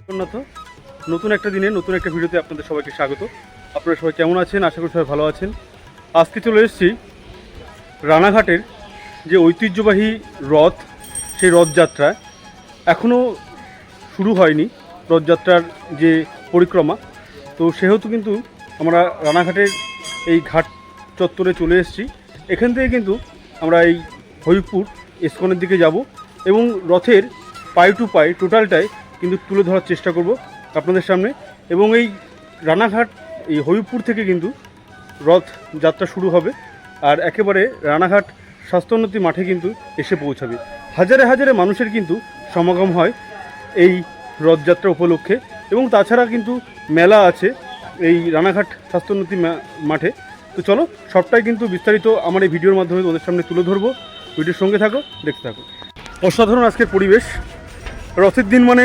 জগন্নাথ নতুন একটা দিনে নতুন একটা ভিডিওতে আপনাদের সবাইকে স্বাগত। আপনারা সবাই কেমন আছেন? আশা করি সবাই ভালো আছেন। আজকে চলে এসেছি রানাঘাটের যে ঐতিহ্যবাহী রথ, সেই রথযাত্রা এখনও শুরু হয়নি। রথযাত্রার যে পরিক্রমা, তো সেহেতু কিন্তু আমরা রানাঘাটের এই ঘাট চত্বরে চলে এসেছি। এখান থেকে কিন্তু আমরা এই হরিপুর ইস্কনের দিকে যাব এবং রথের পাই টু পাই টোটালটাই কিন্তু তুলে ধরার চেষ্টা করব আপনাদের সামনে। এবং এই রানাঘাট এই হরিপুর থেকে কিন্তু রথ যাত্রা শুরু হবে আর একেবারে রানাঘাট স্বাস্থ্যোন্নতি মাঠে কিন্তু এসে পৌঁছাবে। হাজারে হাজারে মানুষের কিন্তু সমাগম হয় এই রথযাত্রা উপলক্ষে। এবং তাছাড়া কিন্তু মেলা আছে এই রানাঘাট স্বাস্থ্যোন্নতি মাঠে। তো চলো সবটাই কিন্তু বিস্তারিত আমার এই ভিডিওর মাধ্যমে তোমাদের সামনে তুলে ধরবো। ভিডিওর সঙ্গে থাকো, দেখতে থাকো। অসাধারণ আজকের পরিবেশ। রথের দিন মানে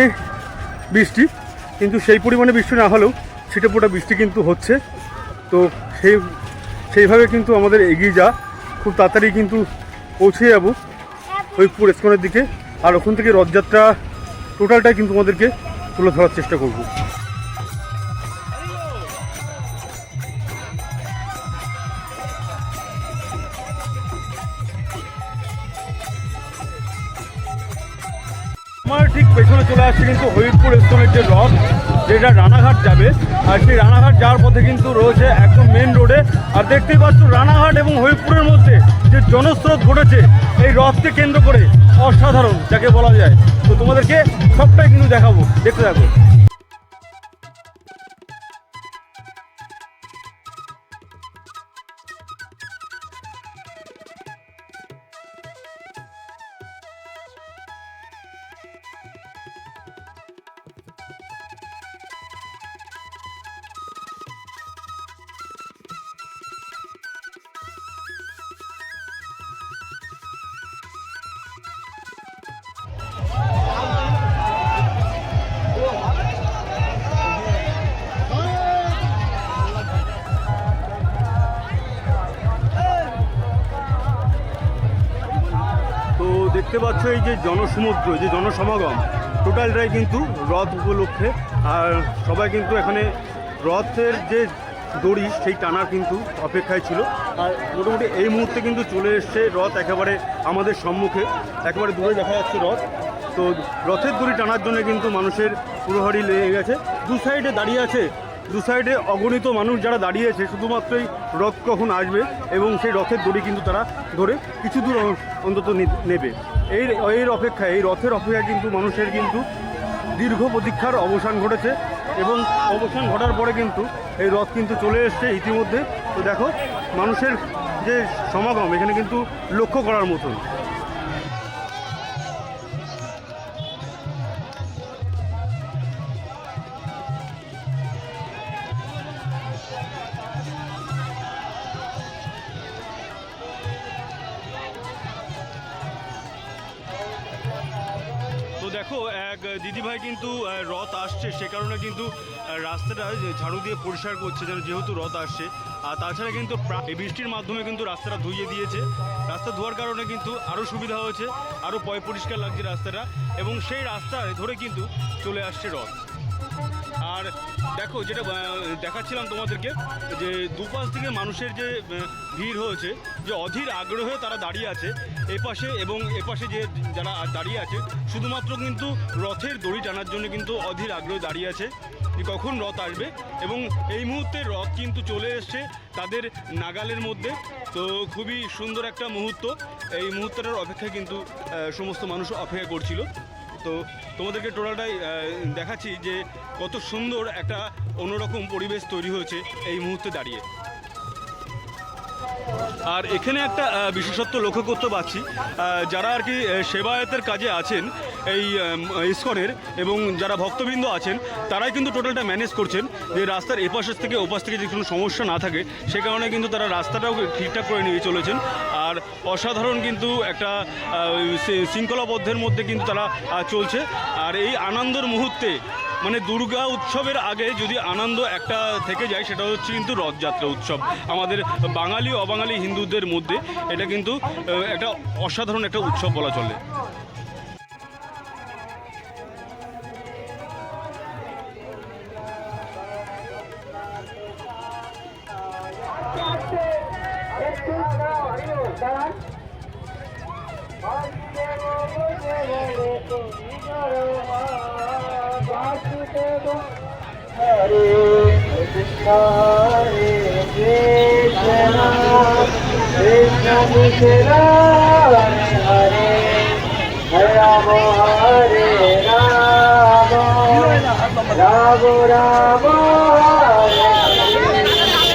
বৃষ্টি, কিন্তু সেই পরিমাণে বৃষ্টি না হলেও ছিটেফোঁটা বৃষ্টি কিন্তু হচ্ছে। তো সেইভাবে কিন্তু আমাদের এগিয়ে যা, খুব তাড়াতাড়ি কিন্তু পৌঁছে যাবো হরিপুর ইস্কনের দিকে। আর ওখান থেকে রথযাত্রা টোটালটাই কিন্তু আমাদেরকে তুলে ধরার চেষ্টা করব। আমার ঠিক পেছনে চলে আসছে কিন্তু হরিপুর ইস্কনের যে রথ, যেটা রানাঘাট যাবে। আর সেই রানাঘাট যাওয়ার পথে কিন্তু রয়েছে একদম মেন রোডে। আর দেখতেই পাচ্ছ রানাঘাট এবং হরিপুরের মধ্যে যে জনস্রোত ঘটেছে এই রথকে কেন্দ্র করে, অসাধারণ যাকে বলা যায়। তো তোমাদেরকে সবটাই কিন্তু দেখাবো, দেখতে থাকো। দেখতে পাচ্ছ এই যে জনসমুদ্র, যে জনসমাগম টোটালটাই কিন্তু রথ উপলক্ষে। আর সবাই কিন্তু এখানে রথের যে দড়ি সেই টানার কিন্তু অপেক্ষায় ছিল। আর মোটামুটি এই মুহূর্তে কিন্তু চলে এসছে রথ একেবারে আমাদের সম্মুখে, একেবারে দূরে দেখা যাচ্ছে রথ। তো রথের দড়ি টানার জন্য কিন্তু মানুষের পুরোহারি লেগে গেছে। দু সাইডে দাঁড়িয়ে আছে, দু সাইডে অগণিত মানুষ যারা দাঁড়িয়েছে শুধুমাত্রই রথ কখন আসবে এবং সেই রথের দড়ি কিন্তু তারা ধরে কিছু দূর অন্তত নেবে। এর অপেক্ষায়, এই রথের অপেক্ষায় কিন্তু মানুষের কিন্তু দীর্ঘ প্রতীক্ষার অবসান ঘটেছে। এবং অবসান ঘটার পরে কিন্তু এই রথ কিন্তু চলে এসছে ইতিমধ্যে। তো দেখো মানুষের যে সমাগম এখানে কিন্তু লক্ষ্য করার মতন। তো দেখো এক দিদিভাই কিন্তু রথ আসছে, সে কারণে কিন্তু রাস্তাটা ঝাড়ু দিয়ে পরিষ্কার করছে যেহেতু রথ আসছে। আর তাছাড়া কিন্তু এই বৃষ্টির মাধ্যমে কিন্তু রাস্তাটা ধুইয়ে দিয়েছে। রাস্তা ধোয়ার কারণে কিন্তু আরও সুবিধা হয়েছে, আরও পরিষ্কার লাগছে রাস্তাটা। এবং সেই রাস্তায় ধরে কিন্তু চলে আসছে রথ। আর দেখো যেটা দেখাচ্ছিলাম তোমাদেরকে, যে দুপাশ থেকে মানুষের যে ভিড় হয়েছে, যে অধীর আগ্রহে তারা দাঁড়িয়ে আছে এপাশে এবং এপাশে যে যারা দাঁড়িয়ে আছে শুধুমাত্র কিন্তু রথের দড়ি টানার জন্য কিন্তু অধীর আগ্রহে দাঁড়িয়ে আছে যে কখন রথ আসবে। এবং এই মুহূর্তে রথ কিন্তু চলে এসছে তাদের নাগালের মধ্যে। তো খুবই সুন্দর একটা মুহূর্ত। এই মুহূর্তটার অপেক্ষায় কিন্তু সমস্ত মানুষ অপেক্ষা করছিল। তো তোমাদেরকে টোটালটাই দেখাচ্ছি যে কত সুন্দর একটা অন্যরকম পরিবেশ তৈরি হয়েছে এই মুহূর্তে দাঁড়িয়ে। আর এখানে একটা বিশেষত্ব লক্ষ্য করতে পারছি, যারা আর কি সেবায়তের কাজে আছেন এই ইস্কনের এবং যারা ভক্তবৃন্দ আছেন তারাই কিন্তু টোটালটা ম্যানেজ করছেন যে রাস্তার এপাশের থেকে ওপাশ থেকে যে কোনো সমস্যা না থাকে সে কারণে কিন্তু তারা রাস্তাটাও ঠিকঠাক করে নিয়ে চলেছেন। আর অসাধারণ কিন্তু একটা শৃঙ্খলাবদ্ধের মধ্যে কিন্তু তারা চলছে। আর এই আনন্দের মুহূর্তে মানে দুর্গা উৎসবের আগে যদি আনন্দ একটা থেকে যায় সেটা হচ্ছে কিন্তু রথযাত্রা উৎসব। আমাদের বাঙালি অবাঙালি হিন্দুদের মধ্যে এটা কিন্তু একটা অসাধারণ একটা উৎসব বলা চলে। Hare Krishna, Hare Krishna, Krishna Krishna, Hare Hare, Rama Hare Rama, Rama Rama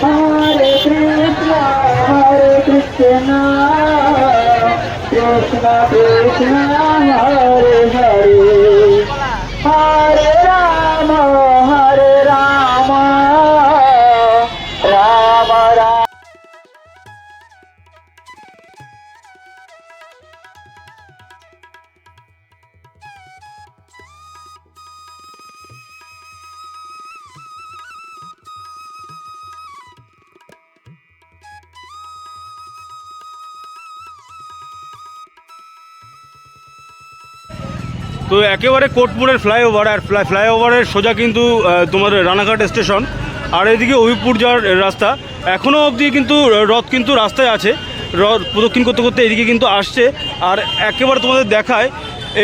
Hare Krishna, Hare Krishna, Krishna Krishna, Hare Hare, Hare Rama, Hare Rama, Rama Rama. তো একেবারে কোটপুরের ফ্লাইওভার, আর ফ্লাইওভারের সোজা কিন্তু তোমার রানাঘাট স্টেশন, আর এদিকে অভিপুর যাওয়ার রাস্তা। এখনও অবধি কিন্তু রথ কিন্তু রাস্তায় আছে, রথ প্রদক্ষিণ করতে করতে এদিকে কিন্তু আসছে। আর একেবারে তোমাদের দেখায়,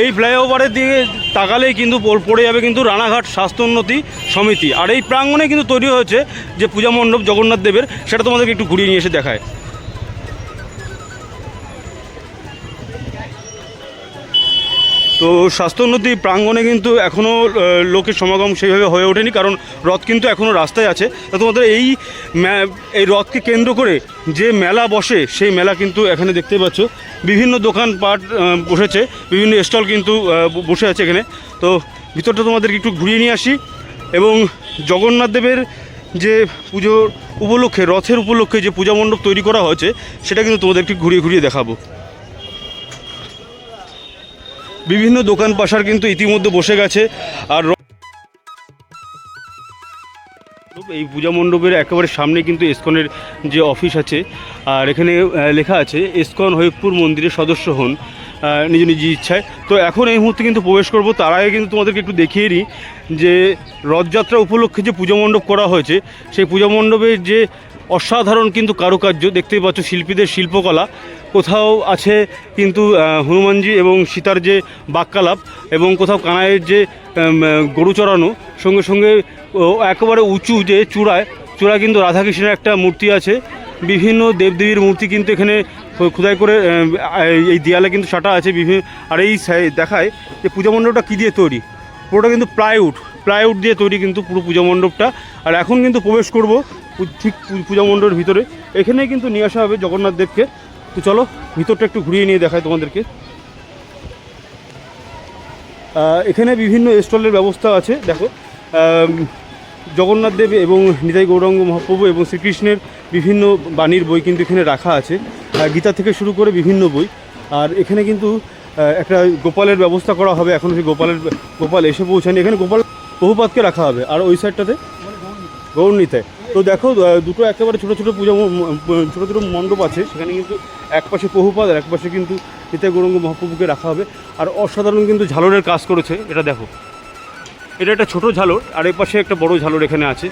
এই ফ্লাইওভারের দিকে তাকালেই কিন্তু পড়ে যাবে কিন্তু রানাঘাট স্বাস্থ্য উন্নতি সমিতি। আর এই প্রাঙ্গণে কিন্তু তৈরি হয়েছে যে পূজা মণ্ডপ জগন্নাথ দেবের, সেটা তোমাদেরকে একটু ঘুরিয়ে নিয়ে এসে দেখায়। তো স্বাস্থ্যোন্নতি প্রাঙ্গণে কিন্তু এখনও লোকের সমাগম সেইভাবে হয়ে ওঠেনি, কারণ রথ কিন্তু এখনও রাস্তায় আছে। তো তোমাদের এই রথকে কেন্দ্র করে যে মেলা বসে, সেই মেলা কিন্তু এখানে দেখতে পাচ্ছ, বিভিন্ন দোকানপাট বসেছে, বিভিন্ন স্টল কিন্তু বসে আছে এখানে। তো ভিতরটা তোমাদেরকে একটু ঘুরিয়ে নিয়ে আসি, এবং জগন্নাথ দেবের যে পুজোর উপলক্ষে, রথের উপলক্ষে যে পূজা মণ্ডপ তৈরি করা হয়েছে, সেটা কিন্তু তোমাদেরকে ঘুরিয়ে ঘুরিয়ে দেখাবো। বিভিন্ন দোকান পাশার কিন্তু ইতিমধ্যে বসে গেছে। আর এই পূজা মণ্ডপের একেবারে সামনে কিন্তু ইসকনের যে অফিস আছে, আর এখানে লেখা আছে ইসকন হরিপুর মন্দিরের সদস্য হন নিজ নিজ ইচ্ছায়। তো এখন এই মুহূর্তে কিন্তু প্রবেশ করব, তার আগে কিন্তু তোমাদেরকে একটু দেখিয়ে নিই যে রথযাত্রা উপলক্ষে যে পূজা মণ্ডপ করা হয়েছে, সেই পূজা মণ্ডপের যে অসাধারণ কিন্তু কারুকার্য দেখতেই পাচ্ছ, শিল্পীদের শিল্পকলা। কোথাও আছে কিন্তু হনুমানজি এবং সীতার যে বাক্যালাপ, এবং কোথাও কানাইয়ের যে গরু চড়ানো, সঙ্গে সঙ্গে একেবারে উঁচু যে চূড়ায় কিন্তু রাধাকৃষ্ণের একটা মূর্তি আছে। বিভিন্ন দেবদেবীর মূর্তি কিন্তু এখানে খোদাই করে এই দেয়ালে কিন্তু সাটা আছে বিভিন্ন। আর এই দেখায় যে পূজা মণ্ডপটা কী দিয়ে তৈরি, পুরোটা কিন্তু প্লাইউড দিয়ে তৈরি কিন্তু পুরো পূজা মণ্ডপটা। আর এখন কিন্তু প্রবেশ করব ঠিক পূজা মণ্ডপের ভিতরে, এখানেই কিন্তু নিয়ে আসা হবে জগন্নাথ দেবকে। তো চলো ভিতরটা একটু ঘুরিয়ে নিয়ে দেখায় তোমাদেরকে। এখানে বিভিন্ন স্টলের ব্যবস্থা আছে। দেখো, জগন্নাথ দেব এবং নিতাই গৌরাঙ্গ মহাপ্রভু এবং শ্রীকৃষ্ণের বিভিন্ন বাণীর বই কিন্তু এখানে রাখা আছে, গীতা থেকে শুরু করে বিভিন্ন বই। আর এখানে কিন্তু একটা গোপালের ব্যবস্থা করা হবে, এখন সেই গোপাল এসে পৌঁছায়নি, এখানে গোপাল বহুপাতকে রাখা হবে। আর ওই সাইডটাতে গৌরনীতায়। তো দেখো, দুটো একেবারে ছোটো ছোটো ছোটো মণ্ডপ আছে, সেখানে কিন্তু এক পাশে বহুপাত আর এক পাশে কিন্তু নিতাই গৌরাঙ্গ মহাপ্রভুকে রাখা হবে। আর অসাধারণ কিন্তু ঝালরের কাজ করেছে, এটা দেখো, এটা একটা ছোটো ঝালর, আর এর পাশে একটা বড় ঝালর এখানে আছে।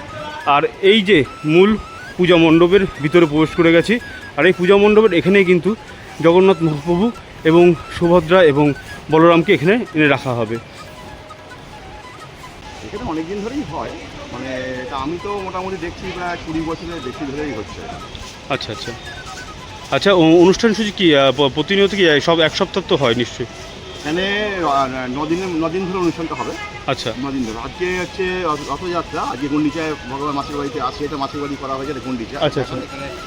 আর এই যে মূল পূজা মণ্ডপের ভিতরে প্রবেশ করে গেছি, আর এই পূজা মণ্ডপের এখানেই কিন্তু জগন্নাথ মহাপ্রভু এবং সুভদ্রা এবং বলরামকে এখানে এনে রাখা হবে। এখানে অনেক দিন ধরেই হয়, মানে এটা আমি তো মোটামুটি দেখছি প্রায় 20 বছরের বেশি ধরেই হচ্ছে। আচ্ছা আচ্ছা আচ্ছা, অনুষ্ঠান সূচি কি প্রতিনিয়ত কি সব এক সপ্তাহ তো হয় নিশ্চয়ই? এখানে 9 দিন ধরে অনুষ্ঠানটা হবে। আচ্ছা, 9 দিন ধরে। আজকে হচ্ছে রথযাত্রা, আজকে গুন্ডিচায় ভগবান মাসির বাড়িতে আসে, এটা মাসির বাড়ি করা হয়েছে গুন্ডিচা। আচ্ছা আচ্ছা,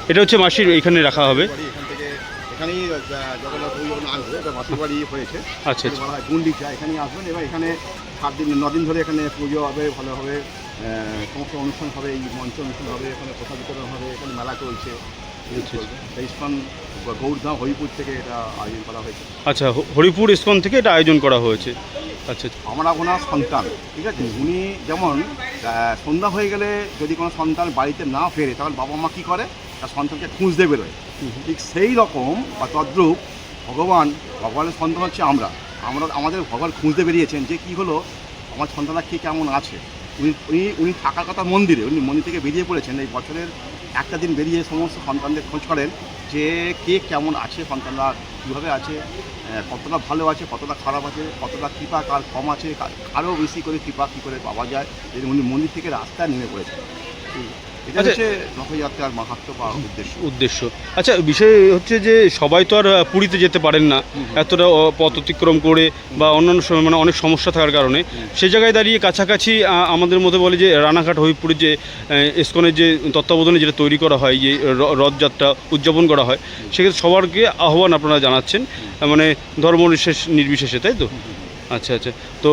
এটা হচ্ছে মাসির এখানে রাখা হবে। এখান থেকে এখানেই জগন্নাথ আসবে, এটা মাসির বাড়ি হয়েছে। আচ্ছা আচ্ছা, বলা হয় গুন্ডিচা, এখানেই আসবেন। এবার এখানে 9 দিন ধরে এখানে পুজো হবে, ভালোভাবে সমস্ত অনুষ্ঠান হবে, এই মঞ্চ অনুষ্ঠান হবে, এখানে প্রসাদ বিতরণ হবে, এখানে মেলা চলছে। ইসকন গৌরধাম হরিপুর থেকে এটা আয়োজন করা হয়েছে। আচ্ছা, হরিপুর ইসকন থেকে এটা আয়োজন করা হয়েছে। আচ্ছা, আমরা ওনার সন্তান, ঠিক আছে। উনি যেমন সন্ধ্যা হয়ে গেলে যদি কোনো সন্তান বাড়িতে না ফেরে, তাহলে বাবা মা কী করে, তার সন্তানকে খুঁজতে বেরোয়। ঠিক সেই রকম বা তদ্রূপ ভগবানের সন্তান হচ্ছে আমরা আমাদের ভগবান খুঁজতে বেরিয়েছেন যে কী হলো, আমার সন্তানরা কী কেমন আছে। উনি থাকার কথা মন্দিরে, উনি মন্দির থেকে বেরিয়ে পড়েছেন। এই বছরের একটা দিন বেরিয়ে সমস্ত সন্তানদের খোঁজ করেন যে কে কেমন আছে, সন্তানরা কীভাবে আছে, কতটা ভালো আছে, কতটা খারাপ আছে, কতটা কৃপা কার কম আছে, আরও বেশি করে কৃপা কী করে পাওয়া যায়, এই উনি মন্দির থেকে রাস্তায় নেমে পড়েছে। এটা আচ্ছা, হচ্ছে রথযাত্রার মাহাত্ম্য বা উদ্দেশ্য। আচ্ছা, বিষয় হচ্ছে যে সবাই তো আর পুরীতে যেতে পারেন না এতটা পথ অতিক্রম করে বা অন্যান্য মানে অনেক সমস্যা থাকার কারণে। সেই জায়গায় দাঁড়িয়ে কাছাকাছি আমাদের মধ্যে বলে যে রানাঘাট হবিপুরের যে ইসকনের যে তত্ত্বাবধানে যেটা তৈরি করা হয়, যে রথযাত্রা উদযাপন করা হয়, সেক্ষেত্রে সবারকে আহ্বান আপনারা জানাচ্ছেন, মানে ধর্ম নির্বিশেষে, তাই তো? আচ্ছা আচ্ছা, তো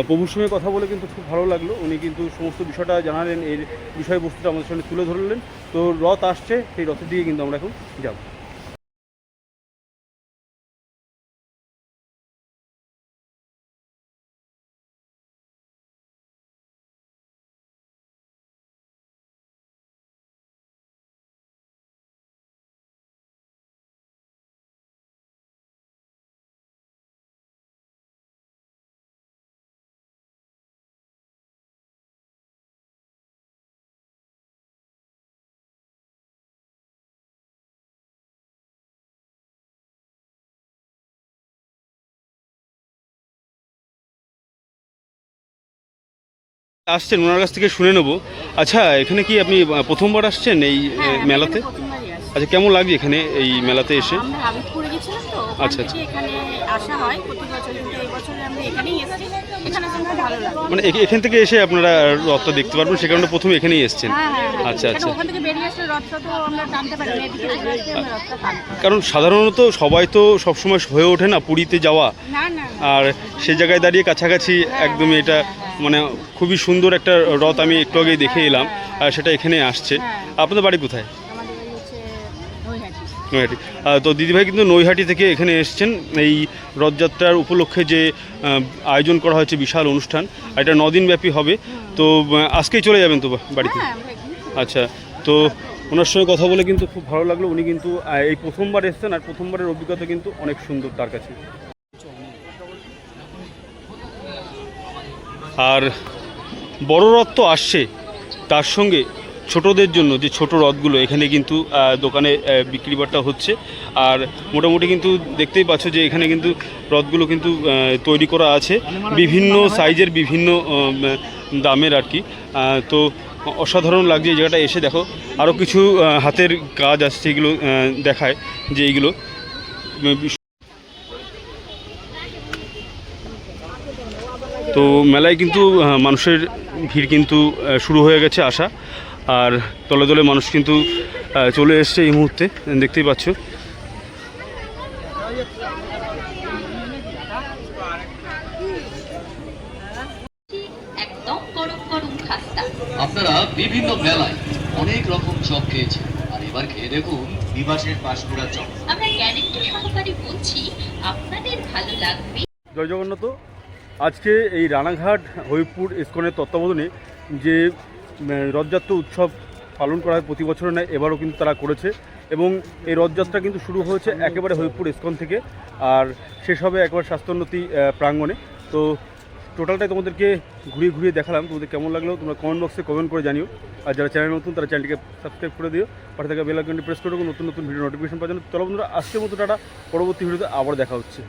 প্রভুর সঙ্গে কথা বলে কিন্তু খুব ভালো লাগলো। উনি কিন্তু সমস্ত বিষয়টা জানালেন, এর বিষয়বস্তুটা আমাদের সামনে তুলে ধরলেন। তো রথ আসছে, সেই রথের দিকে কিন্তু আমরা এখন যাব। আসছেন ওনার কাছ থেকে শুনে নেবো। আচ্ছা, এখানে কি আপনি প্রথমবার আসছেন এই মেলাতে? আচ্ছা, কেমন লাগছে এখানে এই মেলাতে এসে? আমরা আবিদপুরে গেছিলাম তো, আচ্ছা, আচ্ছা। এখানে আসা হয় প্রতি বছর, কিন্তু এই বছর আমরা এখানেই এসেছি। এখানে খুব ভালো লাগে। মানে এখান থেকে এসে আপনারা রথটা দেখতে পারবেন, সে কারণে প্রথমে এখানেই এসেছেন? আচ্ছা আচ্ছা। ওখান থেকে বেরিয়ে আসলে রথটা তো আমরা টানতে পারি না, এদিকে আমরা রথটা টানতে। কারণ সাধারণত সবাই তো সবসময় হয়ে ওঠে না পুরীতে যাওয়া, না না, আর সেই জায়গায় দাঁড়িয়ে কাছাকাছি একদমই এটা মানে খুবই সুন্দর একটা রথ আমি একটু আগেই দেখে এলাম, আর সেটা এখানে আসছে। আপনাদের বাড়ি কোথায়? আমাদের বাড়ি হচ্ছে নৈহাটি। নৈহাটি। তো দিদিভাই কিন্তু নৈহাটি থেকে এখানে এসছেন এই রথযাত্রার উপলক্ষে যে আয়োজন করা হয়েছে বিশাল অনুষ্ঠান, এটা 9 দিন ব্যাপী হবে। তো আজকেই চলে যাবেন তো বাড়িতে? হ্যাঁ, আমরা এখানে। আচ্ছা, তো ওনার সঙ্গে কথা বলে কিন্তু খুব ভালো লাগলো। উনি কিন্তু এই প্রথমবার এসছেন, আর প্রথমবারের অভিজ্ঞতা কিন্তু অনেক সুন্দর তার কাছে। আর বড় রথ তো আসছে, তার সঙ্গে ছোটদের জন্য যে ছোট রথগুলো এখানে কিন্তু দোকানে বিক্রি বাট্টা হচ্ছে। আর মোটামুটি কিন্তু দেখতেই পাচ্ছ যে এখানে কিন্তু রথগুলো কিন্তু তৈরি করা আছে বিভিন্ন সাইজের, বিভিন্ন দামের আর কি। তো অসাধারণ লাগছে এই জায়গাটা এসে। দেখো আরও কিছু হাতের কাজ আসছে, এগুলো দেখায় যে এইগুলো। তো মেলায় কিন্তু মানুষের ভিড় কিন্তু শুরু হয়ে গেছে আসা, আর দলে দলে মানুষ কিন্তু চলে এসছে এই মুহূর্তে, দেখতেই পাচ্ছ। একদম গরম গরম খাস্তা। আপনারা বিভিন্ন মেলায় অনেক রকম চপ খেয়েছেন, আর এবার খেয়ে দেখুন বিভাসের পাঁশকুড়া চপ। আমরা গ্যারেন্টি সহকারে বলছি আপনাদের ভালো লাগবে। জয় জগন্নাথ। আজকে এই রানাঘাট হবিপুর ইসকনের তত্ত্বাবধানে যে রথযাত্রা উৎসব পালন করা হয় প্রতি বছরের ন্যায়, এবারও কিন্তু তারা করেছে। এবং এই রথযাত্রা কিন্তু শুরু হয়েছে একেবারে হবিপুর ইসকন থেকে, আর শেষ হবে একবার স্বাস্থ্যোন্নতি প্রাঙ্গণে। তো টোটালটাই তোমাদেরকে ঘুরিয়ে ঘুরিয়ে দেখালাম। তোমাদের কেমন লাগলো তোমরা কমেন্ট বক্সে কমেন্ট করে জানিও। আর যারা চ্যানেল নতুন তারা চ্যানেলটিকে সাবস্ক্রাইব করে দিও, পাশে থাকা বেল আইকনটি প্রেস করে নতুন নতুন ভিডিও নোটিফিকেশন পাওয়ার জন্য। চলো বন্ধুরা, আজকের মতো টাটা, পরবর্তী ভিডিওতে আবার দেখা হচ্ছে।